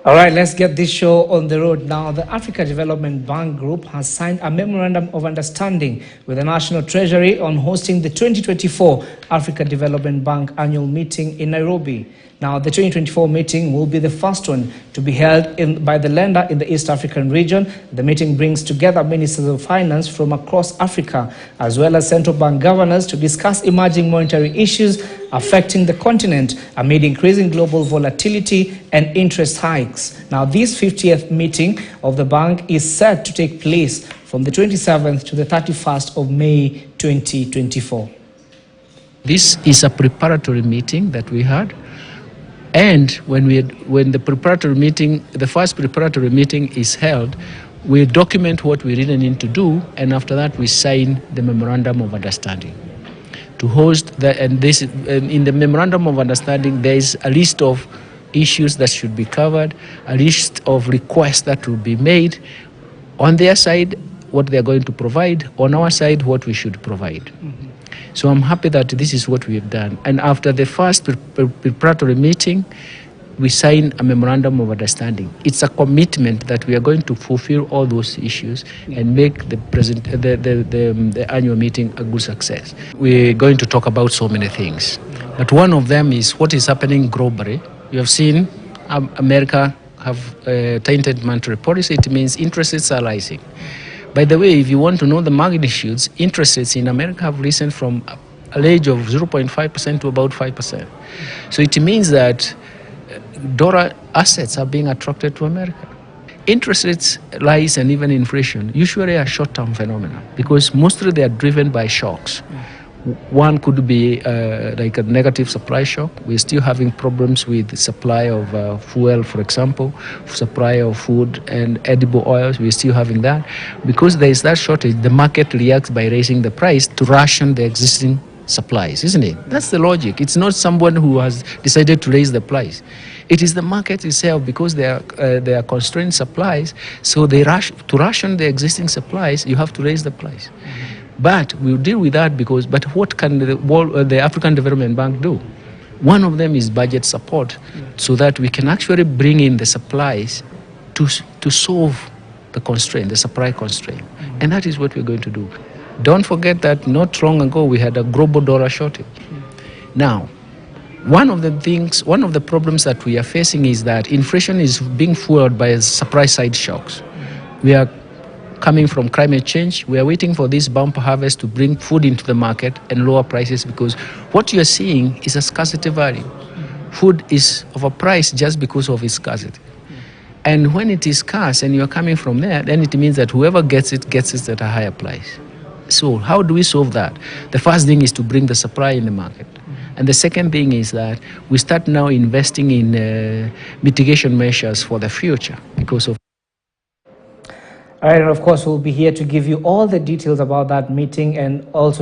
All right, let's get this show on the road now. The Africa Development Bank Group has signed a memorandum of understanding with the National Treasury on hosting the 2024 Africa Development Bank annual meeting in Nairobi. Now, the 2024 meeting will be the first one to be held by the lender in the East African region. The meeting brings together ministers of finance from across Africa, as well as central bank governors, to discuss emerging monetary issues affecting the continent amid increasing global volatility and interest hikes. Now, this 50th meeting of the bank is set to take place from the 27th to the 31st of May 2024. This is a preparatory meeting that we had. And when the preparatory meeting, the first preparatory meeting is held, we document what we really need to do, and after that we sign the memorandum of understanding to host the. And this, in the memorandum of understanding, there is a list of issues that should be covered, a list of requests that will be made on their side, what they are going to provide, on our side, what we should provide. Mm-hmm. So I'm happy that this is what we have done. And after the first preparatory meeting, we sign a memorandum of understanding. It's a commitment that we are going to fulfill all those issues and make the annual meeting a good success. We're going to talk about so many things. But one of them is what is happening globally. You have seen America have tainted monetary policy. It means interest rates are rising. By the way, if you want to know the magnitudes, interest rates in America have risen from a range of 0.5% to about 5%. So it means that dollar assets are being attracted to America. Interest rates rise and even inflation usually are short-term phenomena because mostly they are driven by shocks. One could be like a negative supply shock. We're still having problems with the supply of fuel, for example, supply of food and edible oils. We're still having that. Because there is that shortage, the market reacts by raising the price to ration the existing supplies, isn't it? That's the logic. It's not someone who has decided to raise the price. It is the market itself because there are constrained supplies, so they to ration the existing supplies, you have to raise the price. Mm-hmm. But we'll deal with that but what can the African Development Bank do? One of them is budget support, so that we can actually bring in the supplies to solve the constraint, the supply constraint. Mm-hmm. And that is what we're going to do. Don't forget that not long ago we had a global dollar shortage. Mm-hmm. Now, one of the problems that we are facing is that inflation is being fueled by supply side shocks. Mm-hmm. We are coming from climate change. We are waiting for this bumper harvest to bring food into the market and lower prices, because what you are seeing is a scarcity value. Mm-hmm. Food is of a price just because of its scarcity. Mm-hmm. And when it is scarce and you are coming from there, then it means that whoever gets it at a higher price. So how do we solve that? The first thing is to bring the supply in the market. Mm-hmm. And the second thing is that we start now investing in mitigation measures for the future because of. All right, and of course, we'll be here to give you all the details about that meeting and also